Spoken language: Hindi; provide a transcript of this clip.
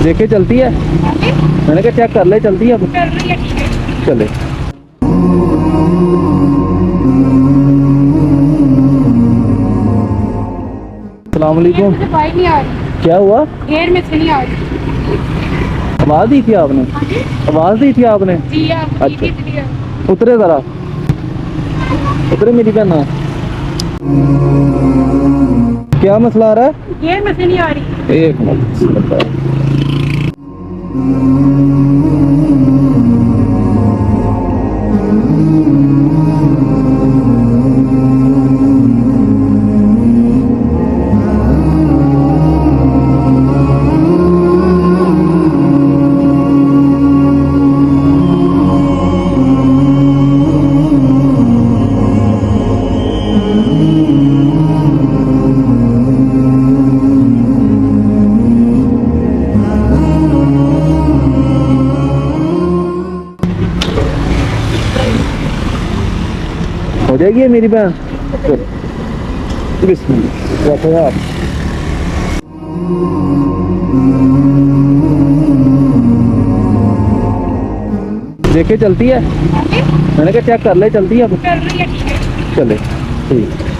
देखे चलती है। मैंने कहा चेक कर ले, चलती है अब। चल रही है, ठीक है। चले। अस्सलाम वालेकुम। मुझे बाइक नहीं आ रही, क्या हुआ? घेर में से नहीं आ रही। आवाज दी थी आपने? आवाज दी थी आपने? जी आप अच्छा। इसलिए उतरे जरा, उतरे मेरी बहन। क्या मसला आ रहा है? घेर में से नहीं आ रही। एक मिनट। हो जाएगी है मेरी बहन। बिस्मिल्लाह, बैठो यार। देखे चलती है। मैंने कहा चेक कर ले, चलती है अब। चल रही है, ठीक है। चले, ठीक।